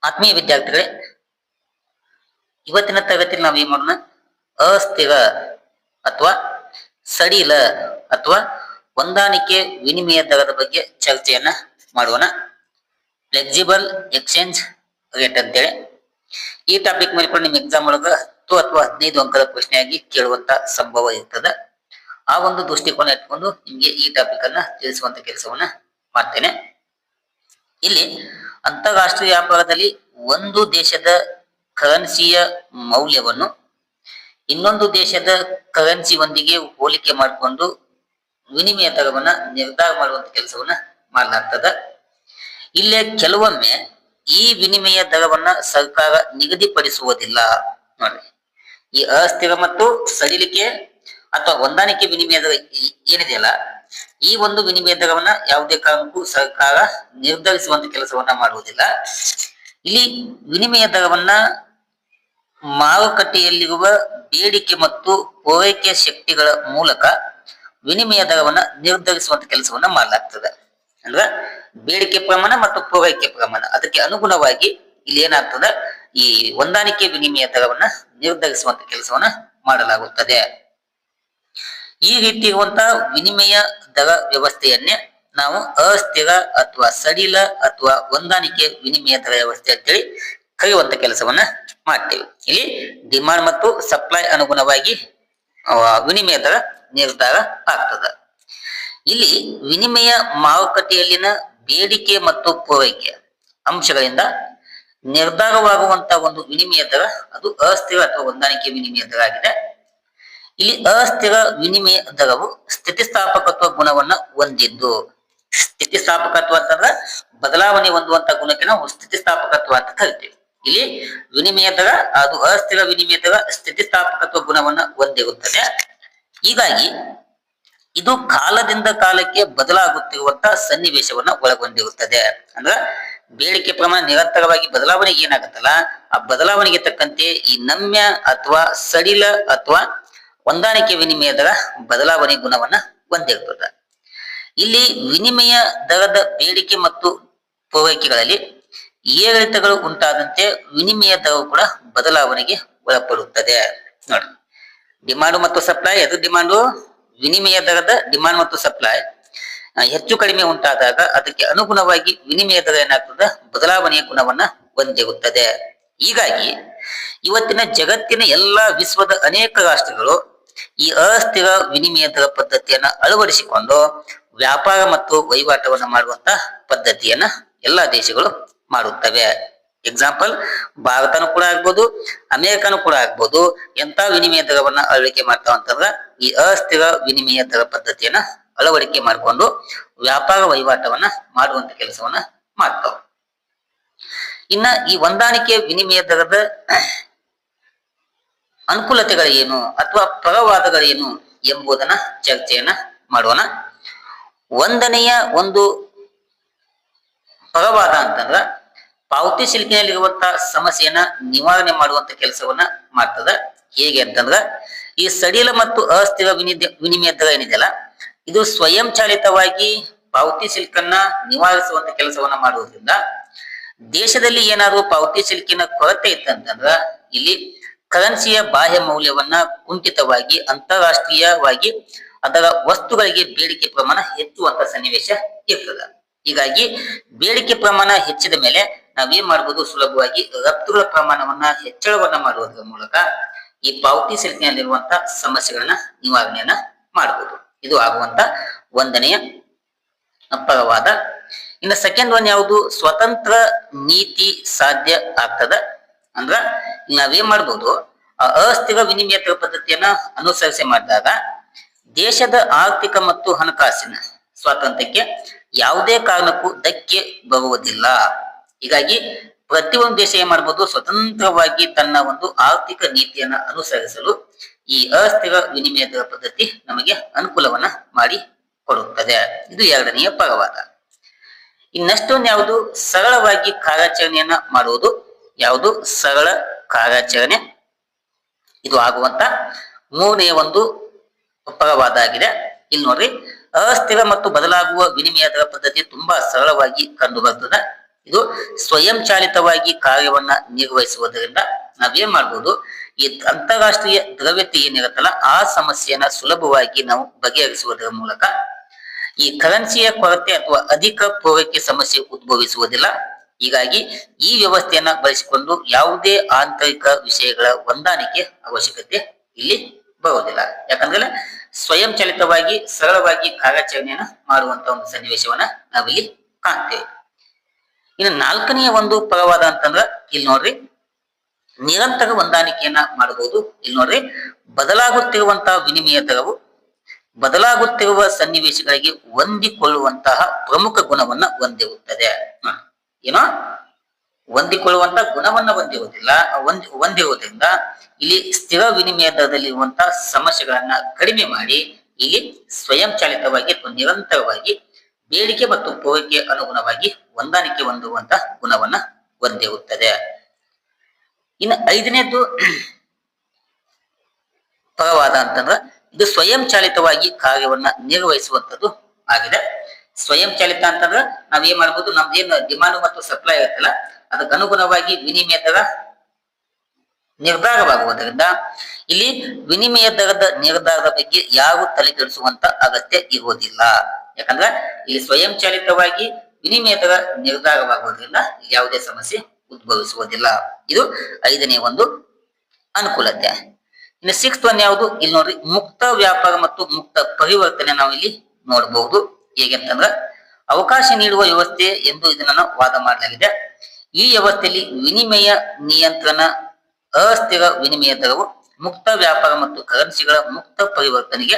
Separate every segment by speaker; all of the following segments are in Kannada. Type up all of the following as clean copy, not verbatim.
Speaker 1: ಆತ್ಮೀಯ ವಿದ್ಯಾರ್ಥಿಗಳೇ, ಇವತ್ತಿನ ತರಗತಿಯಲ್ಲಿ ನಾವು ಏನ್ ಮಾಡೋಣ, ಅಸ್ಥಿರ ಅಥವಾ ಸಡಿಲ ಅಥವಾ ಹೊಂದಾಣಿಕೆ ವಿನಿಮಯ ದರದ ಬಗ್ಗೆ ಚರ್ಚೆಯನ್ನ ಮಾಡೋಣ. ಫ್ಲೆಕ್ಸಿಬಲ್ ಎಕ್ಸ್ಚೇಂಜ್ ರೇಟ್ ಅಂತೇಳಿ ಈ ಟಾಪಿಕ್ ಮೇಲೆ ಕೂಡ ನಿಮ್ಮ ಎಕ್ಸಾಮ್ ಒಳಗ 10 ಅಥವಾ 15 ಅಂಕದ ಪ್ರಶ್ನೆಯಾಗಿ ಕೇಳುವಂತ ಸಂಭವ ಇರ್ತದೆ. ಆ ಒಂದು ದೃಷ್ಟಿಕೋನ ಇಟ್ಕೊಂಡು ನಿಮ್ಗೆ ಈ ಟಾಪಿಕ್ ಅನ್ನ ತಿಳಿಸುವಂತ ಕೆಲಸವನ್ನ ಮಾಡ್ತೇನೆ. ಇಲ್ಲಿ ಅಂತಾರಾಷ್ಟ್ರೀಯ ವ್ಯಾಪಾರದಲ್ಲಿ ಒಂದು ದೇಶದ ಕರೆನ್ಸಿಯ ಮೌಲ್ಯವನ್ನು ಇನ್ನೊಂದು ದೇಶದ ಕರೆನ್ಸಿಯೊಂದಿಗೆ ಹೋಲಿಕೆ ಮಾಡಿಕೊಂಡು ವಿನಿಮಯ ದರವನ್ನ ನಿರ್ಧಾರ ಮಾಡುವಂತ ಕೆಲಸವನ್ನ ಮಾಡಲಾಗ್ತದ. ಇಲ್ಲೇ ಕೆಲವೊಮ್ಮೆ ಈ ವಿನಿಮಯ ದರವನ್ನ ಸರ್ಕಾರ ನಿಗದಿಪಡಿಸುವುದಿಲ್ಲ. ನೋಡ್ರಿ, ಈ ಅಸ್ಥಿರ ಮತ್ತು ಸಡಿಲಿಕೆ ಅಥವಾ ಹೊಂದಾಣಿಕೆ ವಿನಿಮಯ ದರ ಏನಿದೆಯಲ್ಲ, ಈ ಒಂದು ವಿನಿಮಯ ದರವನ್ನ ಯಾವುದೇ ಕಾರಣಕ್ಕೂ ಸರ್ಕಾರ ನಿರ್ಧರಿಸುವಂತ ಕೆಲಸವನ್ನ ಮಾಡುವುದಿಲ್ಲ. ಇಲ್ಲಿ ವಿನಿಮಯ ದರವನ್ನ ಮಾರುಕಟ್ಟೆಯಲ್ಲಿರುವ ಬೇಡಿಕೆ ಮತ್ತು ಪೂರೈಕೆ ಶಕ್ತಿಗಳ ಮೂಲಕ ವಿನಿಮಯ ದರವನ್ನ ನಿರ್ಧರಿಸುವಂತ ಕೆಲಸವನ್ನ ಮಾಡಲಾಗ್ತದೆ. ಅಂದ್ರೆ ಬೇಡಿಕೆ ಪ್ರಮಾಣ ಮತ್ತು ಪೂರೈಕೆ ಪ್ರಮಾಣ ಅದಕ್ಕೆ ಅನುಗುಣವಾಗಿ ಇಲ್ಲಿ ಏನಾಗ್ತದೆ, ಈ ಹೊಂದಾಣಿಕೆ ವಿನಿಮಯ ದರವನ್ನ ನಿರ್ಧರಿಸುವಂತ ಕೆಲಸವನ್ನ ಮಾಡಲಾಗುತ್ತದೆ. ಈ ರೀತಿ ಇರುವಂತಹ ವಿನಿಮಯ ದರ ವ್ಯವಸ್ಥೆಯನ್ನೇ ನಾವು ಅಸ್ಥಿರ ಅಥವಾ ಸಡಿಲ ಅಥವಾ ಹೊಂದಾಣಿಕೆ ವಿನಿಮಯ ದರ ವ್ಯವಸ್ಥೆ ಅಂತೇಳಿ ಕರೆಯುವಂತ ಕೆಲಸವನ್ನ ಮಾಡ್ತೇವೆ. ಇಲ್ಲಿ ಡಿಮಾಂಡ್ ಮತ್ತು ಸಪ್ಲೈ ಅನುಗುಣವಾಗಿ ವಿನಿಮಯ ದರ ನಿರ್ಧಾರ ಆಗ್ತದೆ. ಇಲ್ಲಿ ವಿನಿಮಯ ಮಾರುಕಟ್ಟೆಯಲ್ಲಿನ ಬೇಡಿಕೆ ಮತ್ತು ಪೂರೈಕೆ ಅಂಶಗಳಿಂದ ನಿರ್ಧಾರವಾಗುವಂತ ಒಂದು ವಿನಿಮಯ ದರ ಅದು ಅಸ್ಥಿರ ಅಥವಾ ಹೊಂದಾಣಿಕೆ ವಿನಿಮಯ ದರ ಆಗಿದೆ. ಇಲ್ಲಿ ಅಸ್ಥಿರ ವಿನಿಮಯ ದರವು ಸ್ಥಿತಿಸ್ಥಾಪಕತ್ವ ಗುಣವನ್ನ ಹೊಂದಿದ್ದು, ಸ್ಥಿತಿಸ್ಥಾಪಕತ್ವ ಅಂತಂದ್ರೆ ಬದಲಾವಣೆ ಹೊಂದುವಂತ ಗುಣಕ್ಕೆ ನಾವು ಸ್ಥಿತಿಸ್ಥಾಪಕತ್ವ ಅಂತ ಕರಿತೀವಿ. ಇಲ್ಲಿ ವಿನಿಮಯ ದರ ಅದು ಅಸ್ಥಿರ ವಿನಿಮಯ ದರ ಸ್ಥಿತಿಸ್ಥಾಪಕತ್ವ ಗುಣವನ್ನ ಹೊಂದಿರುತ್ತದೆ. ಹೀಗಾಗಿ ಇದು ಕಾಲದಿಂದ ಕಾಲಕ್ಕೆ ಬದಲಾಗುತ್ತಿರುವಂತ ಸನ್ನಿವೇಶವನ್ನ ಒಳಗೊಂಡಿರುತ್ತದೆ. ಅಂದ್ರೆ ಬೇಡಿಕೆ ಪ್ರಮಾಣ ನಿರಂತರವಾಗಿ ಬದಲಾವಣೆಗೆ ಏನಾಗುತ್ತಲ್ಲ, ಆ ಬದಲಾವಣೆಗೆ ತಕ್ಕಂತೆ ಈ ನಮ್ಯ ಅಥವಾ ಸಡಿಲ ಅಥವಾ ಹೊಂದಾಣಿಕೆ ವಿನಿಮಯ ದರ ಬದಲಾವಣೆ ಗುಣವನ್ನ ಹೊಂದಿರ್ತದೆ. ಇಲ್ಲಿ ವಿನಿಮಯ ದರದ ಬೇಡಿಕೆ ಮತ್ತು ಪೂರೈಕೆಗಳಲ್ಲಿ ಏರಿಳಿತಗಳು ಉಂಟಾದಂತೆ ವಿನಿಮಯ ದರವು ಕೂಡ ಬದಲಾವಣೆಗೆ ಒಳಪಡುತ್ತದೆ. ನೋಡಿ, ಡಿಮಾಂಡ್ ಮತ್ತು ಸಪ್ಲೈ, ಅದು ಡಿಮಾಂಡು ವಿನಿಮಯ ದರದ ಡಿಮಾಂಡ್ ಮತ್ತು ಸಪ್ಲೈ ಹೆಚ್ಚು ಕಡಿಮೆ ಉಂಟಾದಾಗ ಅದಕ್ಕೆ ಅನುಗುಣವಾಗಿ ವಿನಿಮಯ ದರ ಏನಾಗ್ತದೆ, ಬದಲಾವಣೆಯ ಗುಣವನ್ನ ಹೊಂದಿರುತ್ತದೆ. ಹೀಗಾಗಿ ಇವತ್ತಿನ ಜಗತ್ತಿನ ಎಲ್ಲಾ ವಿಶ್ವದ ಅನೇಕ ರಾಷ್ಟ್ರಗಳು ಈ ಅಸ್ಥಿರ ವಿನಿಮಯ ದರ ಪದ್ಧತಿಯನ್ನ ಅಳವಡಿಸಿಕೊಂಡು ವ್ಯಾಪಾರ ಮತ್ತು ವಹಿವಾಟವನ್ನ ಮಾಡುವಂತ ಪದ್ಧತಿಯನ್ನ ಎಲ್ಲಾ ದೇಶಗಳು ಮಾಡುತ್ತವೆ. ಎಕ್ಸಾಂಪಲ್, ಭಾರತನೂ ಕೂಡ ಆಗ್ಬೋದು, ಅಮೆರಿಕನೂ ಕೂಡ ಆಗ್ಬೋದು. ಎಂತ ವಿನಿಮಯ ದರವನ್ನ ಅಳವಡಿಕೆ ಮಾಡ್ತಾವ ಅಂತಂದ್ರ ಈ ಅಸ್ಥಿರ ವಿನಿಮಯ ದರ ಪದ್ಧತಿಯನ್ನ ಅಳವಡಿಕೆ ಮಾಡಿಕೊಂಡು ವ್ಯಾಪಾರ ವಹಿವಾಟವನ್ನ ಮಾಡುವಂತ ಕೆಲಸವನ್ನ ಮಾಡ್ತಾವ. ಇನ್ನ ಈ ಹೊಂದಾಣಿಕೆ ವಿನಿಮಯ ದರದ ಅನುಕೂಲತೆಗಳೇನು ಅಥವಾ ಪರವಾದಗಳೇನು ಎಂಬುದನ್ನ ಚರ್ಚೆಯನ್ನ ಮಾಡೋಣ. ಒಂದನೆಯ ಒಂದು ಪರವಾದ ಅಂತಂದ್ರ ಪಾವತಿ ಸಿಲ್ಕಿನಲ್ಲಿರುವಂತಹ ಸಮಸ್ಯೆಯನ್ನ ನಿವಾರಣೆ ಮಾಡುವಂತ ಕೆಲಸವನ್ನ ಮಾಡ್ತದ. ಹೇಗೆ ಅಂತಂದ್ರ ಈ ಸಡಿಲ ಮತ್ತು ಅಸ್ಥಿರ ವಿನಿಮಯ ದರ ಏನಿದೆಯಲ್ಲ, ಇದು ಸ್ವಯಂ ಚಾಲಿತವಾಗಿ ಪಾವತಿ ಸಿಲ್ಕನ್ನ ನಿವಾರಿಸುವಂತ ಕೆಲಸವನ್ನ ಮಾಡುವುದರಿಂದ ದೇಶದಲ್ಲಿ ಏನಾದ್ರು ಪಾವತಿ ಸಿಲ್ಕಿನ ಕೊರತೆ ಇತ್ತಂತಂದ್ರ ಇಲ್ಲಿ ಕರೆನ್ಸಿಯ ಬಾಹ್ಯ ಮೌಲ್ಯವನ್ನ ಕುಂಠಿತವಾಗಿ ಅಂತಾರಾಷ್ಟ್ರೀಯವಾಗಿ ಅದರ ವಸ್ತುಗಳಿಗೆ ಬೇಡಿಕೆ ಪ್ರಮಾಣ ಹೆಚ್ಚುವಂತ ಸನ್ನಿವೇಶ ಇರ್ತದ. ಹೀಗಾಗಿ ಬೇಡಿಕೆ ಪ್ರಮಾಣ ಹೆಚ್ಚಿದ ಮೇಲೆ ನಾವೇನ್ ಮಾಡ್ಬೋದು, ಸುಲಭವಾಗಿ ರಫ್ತುಗಳ ಪ್ರಮಾಣವನ್ನ ಹೆಚ್ಚಳವನ್ನ ಮಾಡುವುದರ ಮೂಲಕ ಈ ಪಾವತಿ ಸಿಲ್ಕಿನಲ್ಲಿರುವಂತ ಸಮಸ್ಯೆಗಳನ್ನ ನಿವಾರಣೆಯನ್ನ ಮಾಡಬಹುದು. ಇದು ಆಗುವಂತ ಒಂದನೆಯ ಪರವಾದ. ಇನ್ನು ಸೆಕೆಂಡ್ ಒನ್ ಯಾವುದು, ಸ್ವತಂತ್ರ ನೀತಿ ಸಾಧ್ಯ ಆಗ್ತದ. ಅಂದ್ರ ನಾವೇನ್ ಮಾಡ್ಬೋದು, ಅಸ್ಥಿರ ವಿನಿಮಯ ದರ ಪದ್ಧತಿಯನ್ನ ಅನುಸರಿಸಿ ಮಾಡಿದಾಗ ದೇಶದ ಆರ್ಥಿಕ ಮತ್ತು ಹಣಕಾಸಿನ ಸ್ವಾತಂತ್ರ್ಯಕ್ಕೆ ಯಾವುದೇ ಕಾರಣಕ್ಕೂ ಧಕ್ಕೆ ಬರುವುದಿಲ್ಲ. ಹೀಗಾಗಿ ಪ್ರತಿಯೊಂದು ದೇಶ ಏನ್ ಮಾಡ್ಬೋದು, ಸ್ವತಂತ್ರವಾಗಿ ತನ್ನ ಒಂದು ಆರ್ಥಿಕ ನೀತಿಯನ್ನ ಅನುಸರಿಸಲು ಈ ಅಸ್ಥಿರ ವಿನಿಮಯ ದರ ಪದ್ಧತಿ ನಮಗೆ ಅನುಕೂಲವನ್ನ ಮಾಡಿ ಕೊಡುತ್ತದೆ. ಇದು ಎರಡನೆಯ ಪರವಾದ. ಇನ್ನಷ್ಟೊಂದು ಯಾವುದು, ಸರಳವಾಗಿ ಕಾರ್ಯಾಚರಣೆಯನ್ನ ಮಾಡುವುದು. ಯಾವುದು, ಸರಳ ಕಾರ್ಯಾಚರಣೆ. ಇದು ಆಗುವಂತ ಮೂರನೆಯ ಒಂದು ಪರವಾದ ಆಗಿದೆ. ಇಲ್ಲಿ ನೋಡ್ರಿ, ಅಸ್ಥಿರ ಮತ್ತು ಬದಲಾಗುವ ವಿನಿಮಯ ದರ ಪದ್ಧತಿ ತುಂಬಾ ಸರಳವಾಗಿ ಕಂಡು ಬರ್ತದೆ. ಇದು ಸ್ವಯಂಚಾಲಿತವಾಗಿ ಕಾರ್ಯವನ್ನ ನಿರ್ವಹಿಸುವುದರಿಂದ ನಾವೇನ್ ಮಾಡ್ಬೋದು, ಈ ಅಂತಾರಾಷ್ಟ್ರೀಯ ದ್ರವ್ಯತೆ ಏನಿರುತ್ತಲ್ಲ ಆ ಸಮಸ್ಯೆಯನ್ನ ಸುಲಭವಾಗಿ ನಾವು ಬಗೆಹರಿಸುವುದರ ಮೂಲಕ ಈ ಕರೆನ್ಸಿಯ ಕೊರತೆ ಅಥವಾ ಅಧಿಕ ಪೂರೈಕೆ ಸಮಸ್ಯೆ ಉದ್ಭವಿಸುವುದಿಲ್ಲ. ಹೀಗಾಗಿ ಈ ವ್ಯವಸ್ಥೆಯನ್ನ ಬಳಸಿಕೊಂಡು ಯಾವುದೇ ಆಂತರಿಕ ವಿಷಯಗಳ ಹೊಂದಾಣಿಕೆ ಅವಶ್ಯಕತೆ ಇಲ್ಲಿ ಬರುವುದಿಲ್ಲ. ಯಾಕಂದ್ರೆ ಸ್ವಯಂಚಾಲಿತವಾಗಿ ಸರಳವಾಗಿ ಕಾರ್ಯಾಚರಣೆಯನ್ನ ಮಾಡುವಂತ ಒಂದು ಸನ್ನಿವೇಶವನ್ನ ನಾವಿಲ್ಲಿ ಕಾಣ್ತೇವೆ. ಇನ್ನು ನಾಲ್ಕನೆಯ ಒಂದು ಪರವಾದ ಅಂತಂದ್ರ ಇಲ್ಲಿ ನೋಡ್ರಿ, ನಿರಂತರ ಹೊಂದಾಣಿಕೆಯನ್ನ ಮಾಡಬಹುದು. ಇಲ್ಲಿ ನೋಡ್ರಿ, ಬದಲಾಗುತ್ತಿರುವಂತಹ ವಿನಿಮಯ ದರವು ಬದಲಾಗುತ್ತಿರುವ ಸನ್ನಿವೇಶಗಳಿಗೆ ಹೊಂದಿಕೊಳ್ಳುವಂತಹ ಪ್ರಮುಖ ಗುಣವನ್ನ ಹೊಂದಿರುತ್ತದೆ. ಏನೋ ಹೊಂದಿಕೊಳ್ಳುವಂತಹ ಗುಣವನ್ನ ಹೊಂದಿರುವುದರಿಂದ ಇಲ್ಲಿ ಸ್ಥಿರ ವಿನಿಮಯ ದರದಲ್ಲಿರುವಂತಹ ಸಮಸ್ಯೆಗಳನ್ನ ಕಡಿಮೆ ಮಾಡಿ ಇಲ್ಲಿ ಸ್ವಯಂಚಾಲಿತವಾಗಿ ಅಥವಾ ನಿರಂತರವಾಗಿ ಬೇಡಿಕೆ ಮತ್ತು ಪೂರೈಕೆ ಅನುಗುಣವಾಗಿ ಹೊಂದಾಣಿಕೆ ಹೊಂದುವಂತಹ ಗುಣವನ್ನ ಹೊಂದಿರುತ್ತದೆ. ಇನ್ನು ಐದನೇದು ಪರವಾದ ಅಂತಂದ್ರ ಇದು ಸ್ವಯಂಚಾಲಿತವಾಗಿ ಕಾರ್ಯವನ್ನ ನಿರ್ವಹಿಸುವಂತದ್ದು ಆಗಿದೆ. ಸ್ವಯಂಚಾಲಿತ ಅಂತಂದ್ರ ನಾವ್ ಏನ್ ಮಾಡ್ಬೋದು, ನಮ್ದೇನು ಡಿಮಾಂಡ್ ಮತ್ತು ಸಪ್ಲೈ ಇರುತ್ತಲ್ಲ ಅದಕ್ಕೆ ಅನುಗುಣವಾಗಿ ವಿನಿಮಯ ದರ ನಿರ್ಧಾರವಾಗುವುದರಿಂದ ಇಲ್ಲಿ ವಿನಿಮಯ ದರದ ನಿರ್ಧಾರದ ಬಗ್ಗೆ ಯಾರು ತಲೆ ಕೆಡಿಸುವಂತ ಅಗತ್ಯ ಇರುವುದಿಲ್ಲ. ಯಾಕಂದ್ರೆ ಇಲ್ಲಿ ಸ್ವಯಂಚಾಲಿತವಾಗಿ ವಿನಿಮಯ ದರ ನಿರ್ಧಾರವಾಗುವುದರಿಂದ ಯಾವುದೇ ಸಮಸ್ಯೆ ಉದ್ಭವಿಸುವುದಿಲ್ಲ. ಇದು ಐದನೇ ಒಂದು ಅನುಕೂಲತೆ. ಇನ್ನು ಸಿಕ್ಸ್ತ್ ಒನ್ ಯಾವುದು, ಇಲ್ಲಿ ನೋಡ್ರಿ, ಮುಕ್ತ ವ್ಯಾಪಾರ ಮತ್ತು ಮುಕ್ತ ಪರಿವರ್ತನೆ ನಾವು ಇಲ್ಲಿ ನೋಡಬಹುದು. ಹೇಗೆ ಅಂತಂದ್ರ ಅವಕಾಶ ನೀಡುವ ವ್ಯವಸ್ಥೆ ಎಂದು ಇದನ್ನ ವಾದ ಮಾಡಲಾಗಿದೆ. ಈ ವ್ಯವಸ್ಥೆಯಲ್ಲಿ ವಿನಿಮಯ ನಿಯಂತ್ರಣ, ಅಸ್ಥಿರ ವಿನಿಮಯ ದರವು, ಮುಕ್ತ ವ್ಯಾಪಾರ ಮತ್ತು ಕರೆನ್ಸಿಗಳ ಮುಕ್ತ ಪರಿವರ್ತನೆಗೆ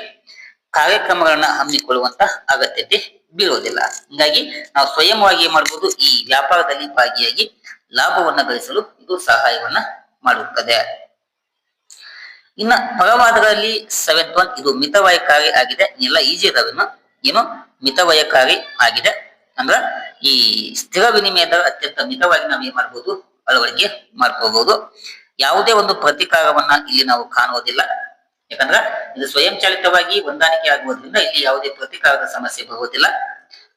Speaker 1: ಕಾರ್ಯಕ್ರಮಗಳನ್ನ ಹಮ್ಮಿಕೊಳ್ಳುವಂತ ಅಗತ್ಯತೆ ಬೀಳುವುದಿಲ್ಲ. ಹೀಗಾಗಿ ನಾವು ಸ್ವಯಂವಾಗಿ ಏನ್ ಮಾಡಬಹುದು, ಈ ವ್ಯಾಪಾರದಲ್ಲಿ ಭಾಗಿಯಾಗಿ ಲಾಭವನ್ನ ಗಳಿಸಲು ಇದು ಸಹಾಯವನ್ನ ಮಾಡುತ್ತದೆ. ಇನ್ನ ಪರವಾದಗಳಲ್ಲಿ ಸೆವೆಂತ್ ಒನ್, ಇದು ಮಿತವ್ಯಯಕಾರಿ ಆಗಿದೆ. ಎಲ್ಲ ಈಜಿ ಇದಾವೇನು, ಏನು ಮಿತವ್ಯಯಕಾರಿ ಆಗಿದೆ ಅಂದ್ರ ಈ ಸ್ಥಿರ ವಿನಿಮಯ ದರ ಅತ್ಯಂತ ಮಿತವಾಗಿ ನಾವು ಏನ್ ಮಾಡ್ಬೋದು, ಅಳವಡಿಕೆ ಮಾಡ್ಕೋಬಹುದು. ಯಾವುದೇ ಒಂದು ಪ್ರತಿಕಾರವನ್ನ ಇಲ್ಲಿ ನಾವು ಕಾಣುವುದಿಲ್ಲ. ಯಾಕಂದ್ರ ಇದು ಸ್ವಯಂಚಾಲಿತವಾಗಿ ಹೊಂದಾಣಿಕೆ ಆಗುವುದರಿಂದ ಇಲ್ಲಿ ಯಾವುದೇ ಪ್ರತಿಕಾರದ ಸಮಸ್ಯೆ ಬರುವುದಿಲ್ಲ.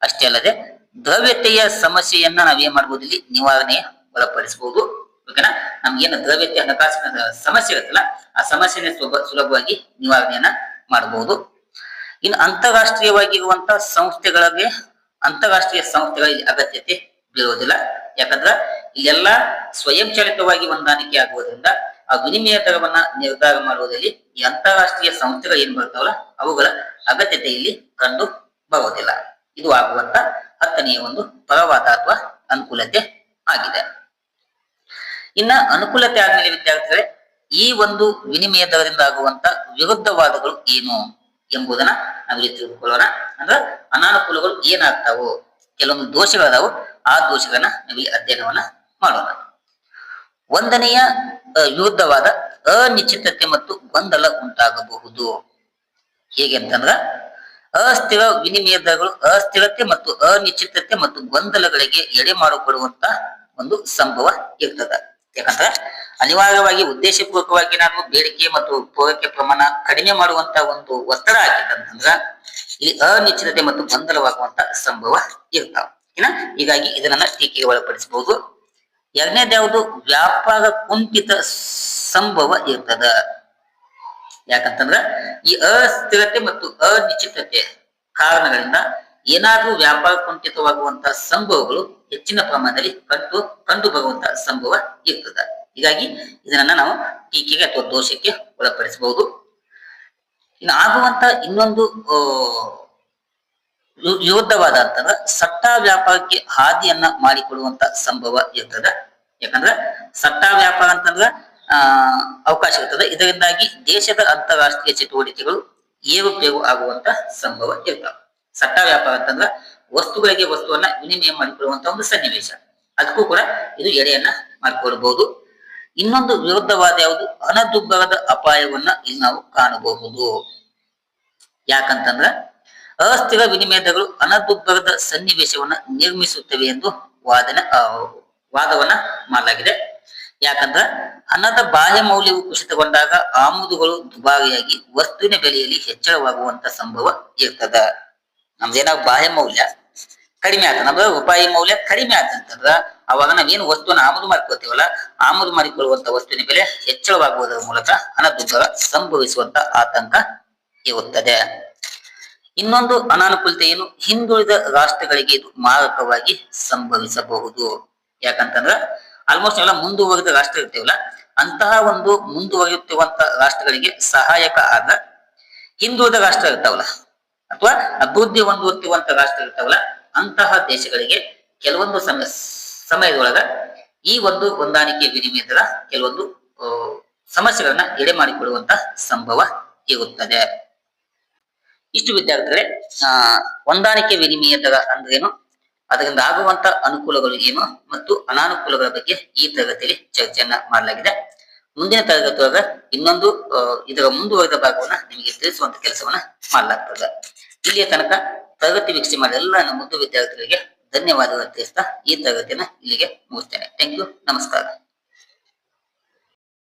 Speaker 1: ಅಷ್ಟೇ ಅಲ್ಲದೆ ದ್ರವ್ಯತೆಯ ಸಮಸ್ಯೆಯನ್ನ ನಾವೇನ್ ಮಾಡ್ಬೋದು, ಇಲ್ಲಿ ನಿವಾರಣೆ ಒಳಪಡಿಸಬಹುದು. ಓಕೆನಾ, ನಮ್ಗೇನು ದ್ರವ್ಯತೆ ಹಣಕಾಸಿನ ಸಮಸ್ಯೆ ಇರುತ್ತಲ್ಲ ಆ ಸಮಸ್ಯೆನ ಸುಲಭವಾಗಿ ನಿವಾರಣೆಯನ್ನ ಮಾಡಬಹುದು. ಇನ್ನು ಅಂತಾರಾಷ್ಟ್ರೀಯವಾಗಿರುವಂತಹ ಅಂತಾರಾಷ್ಟ್ರೀಯ ಸಂಸ್ಥೆಗಳಿಗೆ ಅಗತ್ಯತೆ ಬೀರುವುದಿಲ್ಲ. ಯಾಕಂದ್ರ ಇಲ್ಲೆಲ್ಲ ಸ್ವಯಂಚಾಲಿತವಾಗಿ ಹೊಂದಾಣಿಕೆ ಆಗುವುದರಿಂದ ಆ ವಿನಿಮಯ ದರವನ್ನ ನಿರ್ಧಾರ ಮಾಡುವುದರಲ್ಲಿ ಈ ಅಂತಾರಾಷ್ಟ್ರೀಯ ಸಂಸ್ಥೆಗಳು ಏನ್ ಬರ್ತಾವಲ್ಲ ಅವುಗಳ ಅಗತ್ಯತೆ ಇಲ್ಲಿ ಕಂಡು ಬರುವುದಿಲ್ಲ. ಇದು ಆಗುವಂತ ಹತ್ತನೆಯ ಒಂದು ಪರವಾದ ಅಥವಾ ಅನುಕೂಲತೆ ಆಗಿದೆ. ಇನ್ನ ಅನುಕೂಲತೆ ಆದ್ಮೇಲೆ ವಿದ್ಯಾರ್ಥಿಗಳೇ, ಈ ಒಂದು ವಿನಿಮಯ ದರದಿಂದ ಆಗುವಂತ ವಿರುದ್ಧವಾದಗಳು ಏನು ಎಂಬುದನ್ನ ನಾವಿಲ್ಲಿ ತಿಳಿದುಕೊಳ್ಳೋಣ. ಅಂದ್ರೆ ಅನಾನುಕೂಲಗಳು ಏನಾಗ್ತಾವೋ, ಕೆಲವೊಂದು ದೋಷಗಳದಾವು, ಆ ದೋಷಗಳನ್ನ ನಾವಿಲ್ಲಿ ಅಧ್ಯಯನವನ್ನ ಮಾಡೋಣ. ಒಂದನೆಯ ವಿರುದ್ಧವಾದ ಅನಿಶ್ಚಿತತೆ ಮತ್ತು ಗೊಂದಲ ಉಂಟಾಗಬಹುದು. ಹೇಗೆ ಅಂತಂದ್ರ ಅಸ್ಥಿರ ವಿನಿಮಯ ದರಗಳು ಅಸ್ಥಿರತೆ ಮತ್ತು ಅನಿಶ್ಚಿತತೆ ಮತ್ತು ಗೊಂದಲಗಳಿಗೆ ಎಡೆ ಮಾಡಿಕೊಡುವಂತ ಒಂದು ಸಂಭವ ಇರ್ತದ. ಯಾಕಂದ್ರ ಅನಿವಾರ್ಯವಾಗಿ ಉದ್ದೇಶಪೂರ್ವಕವಾಗಿ ನಾನು ಬೇಡಿಕೆ ಮತ್ತು ಪೂರೈಕೆ ಪ್ರಮಾಣ ಕಡಿಮೆ ಮಾಡುವಂತ ಒಂದು ಒತ್ತಡ ಹಾಕಿತ್ತಂತಂದ್ರ ಇಲ್ಲಿ ಅನಿಶ್ಚಿತತೆ ಮತ್ತು ಗೊಂದಲವಾಗುವಂತ ಸಂಭವ ಇರ್ತಾವ. ಹೀಗಾಗಿ ಇದನ್ನ ಟೀಕೆಗೆ ಒಳಪಡಿಸಬಹುದು. ಎರಡನೇದು ಯಾವುದು, ವ್ಯಾಪಾರ ಕುಂಠಿತ ಸಂಭವ ಇರ್ತದ. ಯಾಕಂತಂದ್ರ ಈ ಅಸ್ಥಿರತೆ ಮತ್ತು ಅನಿಶ್ಚಿತತೆ ಕಾರಣಗಳಿಂದ ಏನಾದ್ರೂ ವ್ಯಾಪಾರ ಕುಂಠಿತವಾಗುವಂತಹ ಸಂಭವಗಳು ಹೆಚ್ಚಿನ ಪ್ರಮಾಣದಲ್ಲಿ ಕಂಡು ಬರುವಂತಹ ಸಂಭವ ಇರ್ತದ. ಹೀಗಾಗಿ ಇದನ್ನ ನಾವು ಟೀಕೆಗೆ ಅಥವಾ ದೋಷಕ್ಕೆ ಒಳಪಡಿಸಬಹುದು. ಇನ್ನು ಆಗುವಂತ ಇನ್ನೊಂದು ವಿರುದ್ಧವಾದ ಅಂತಂದ್ರ ಸಟ್ಟಾ ವ್ಯಾಪಾರಕ್ಕೆ ಹಾದಿಯನ್ನ ಮಾಡಿಕೊಡುವಂತ ಸಂಭವ ಇರ್ತದ. ಯಾಕಂದ್ರ ಸಟ್ಟಾ ವ್ಯಾಪಾರ ಅಂತಂದ್ರ ಅವಕಾಶ ಇರ್ತದೆ. ಇದರಿಂದಾಗಿ ದೇಶದ ಅಂತಾರಾಷ್ಟ್ರೀಯ ಚಟುವಟಿಕೆಗಳು ಏರುಪೇರು ಆಗುವಂತ ಸಂಭವ ಇರ್ತಾವ. ಸಟ್ಟಾ ವ್ಯಾಪಾರ ಅಂತಂದ್ರ ವಸ್ತುಗಳಿಗೆ ವಸ್ತುವನ್ನ ವಿನಿಮಯ ಮಾಡಿಕೊಳ್ಳುವಂತ ಒಂದು ಸನ್ನಿವೇಶ. ಅದಕ್ಕೂ ಕೂಡ ಇದು ಎಡೆಯನ್ನ ಮಾಡಿಕೊಡಬಹುದು. ಇನ್ನೊಂದು ವಿರುದ್ಧವಾದ ಯಾವುದು, ಹಣದುಬ್ಬರದ ಅಪಾಯವನ್ನ ಇಲ್ಲಿ ನಾವು ಕಾಣಬಹುದು. ಯಾಕಂತಂದ್ರ ಅಸ್ಥಿರ ವಿನಿಮಯ ದರಗಳು ಹಣದುಬ್ಬರದ ಸನ್ನಿವೇಶವನ್ನ ನಿರ್ಮಿಸುತ್ತವೆ ಎಂದು ವಾದವನ್ನ ಮಾಡಲಾಗಿದೆ. ಯಾಕಂದ್ರ ಹಣದ ಬಾಹ್ಯ ಮೌಲ್ಯವು ಕುಸಿತಗೊಂಡಾಗ ಆಮದುಗಳು ದುಬಾರಿಯಾಗಿ ವಸ್ತುವಿನ ಬೆಲೆಯಲ್ಲಿ ಹೆಚ್ಚಳವಾಗುವಂತ ಸಂಭವ ಇರ್ತದ. ನಮ್ದೇನಾಗ ಬಾಹ್ಯ ಮೌಲ್ಯ ಕಡಿಮೆ ಆತ, ನಮ್ದು ರೂಪಾಯಿ ಮೌಲ್ಯ ಕಡಿಮೆ ಆತಂತಂದ್ರ ಅವಾಗ ನಾವೇನು ವಸ್ತುವನ್ನ ಆಮದು ಮಾಡಿಕೊಳ್ತೀವಲ್ಲ, ಆಮದು ಮಾಡಿಕೊಳ್ಳುವಂತ ವಸ್ತುವಿನ ಬೆಲೆ ಹೆಚ್ಚಳವಾಗುವುದರ ಮೂಲಕ ಹಣದುಬ್ಬರ ಸಂಭವಿಸುವಂತ ಆತಂಕ ಇರುತ್ತದೆ. ಇನ್ನೊಂದು ಅನಾನುಕೂಲತೆ ಏನು, ಹಿಂದುಳಿದ ರಾಷ್ಟ್ರಗಳಿಗೆ ಇದು ಮಾರಕವಾಗಿ ಸಂಭವಿಸಬಹುದು. ಯಾಕಂತಂದ್ರ ಆಲ್ಮೋಸ್ಟ್ ಎಲ್ಲ ಮುಂದುವರೆದ ರಾಷ್ಟ್ರ ಇರ್ತೀವಲ್ಲ, ಅಂತಹ ಒಂದು ಮುಂದುವರಿಯುತ್ತಿರುವಂತ ರಾಷ್ಟ್ರಗಳಿಗೆ ಸಹಾಯಕ ಆದ ಹಿಂದುಳಿದ ರಾಷ್ಟ್ರ ಇರ್ತಾವಲ್ಲ ಅಥವಾ ಅಭಿವೃದ್ಧಿ ಹೊಂದುತ್ತಿರುವಂತ ರಾಷ್ಟ್ರ ಇರ್ತಾವಲ್ಲ, ಅಂತಹ ದೇಶಗಳಿಗೆ ಕೆಲವೊಂದು ಸಮಯದೊಳಗ ಈ ಒಂದು ಹೊಂದಾಣಿಕೆ ವಿನಿಮಯದ ಕೆಲವೊಂದು ಸಮಸ್ಯೆಗಳನ್ನ ಎಡೆ ಮಾಡಿಕೊಡುವಂತ ಸಂಭವ ಇರುತ್ತದೆ. ಇಷ್ಟು ವಿದ್ಯಾರ್ಥಿಗಳೇ ಹೊಂದಾಣಿಕೆ ವಿನಿಮಯ ದರ ಅಂದ್ರೇನು, ಅದರಿಂದ ಆಗುವಂತ ಅನುಕೂಲಗಳು ಏನು ಮತ್ತು ಅನಾನುಕೂಲಗಳ ಬಗ್ಗೆ ಈ ತರಗತಿಯಲ್ಲಿ ಚರ್ಚೆಯನ್ನ ಮಾಡಲಾಗಿದೆ. ಮುಂದಿನ ತರಗತಿಯೊಳಗ ಇನ್ನೊಂದು ಇದರ ಮುಂದುವರೆದ ಭಾಗವನ್ನ ನಿಮಗೆ ತಿಳಿಸುವಂತ ಕೆಲಸವನ್ನ ಮಾಡಲಾಗ್ತದೆ. ಇಲ್ಲಿಯ ತನಕ ತರಗತಿ ವೀಕ್ಷಣೆ ಮಾಡಿದ ಎಲ್ಲ ನಮ್ಮ ಮುದ್ದು ವಿದ್ಯಾರ್ಥಿಗಳಿಗೆ ಧನ್ಯವಾದಗಳು ತಿಳಿಸ್ತಾ ಈ ತರಗತಿಯನ್ನ ಇಲ್ಲಿಗೆ ಮುಗಿಸ್ತೇನೆ. ಥ್ಯಾಂಕ್ ಯು, ನಮಸ್ಕಾರ.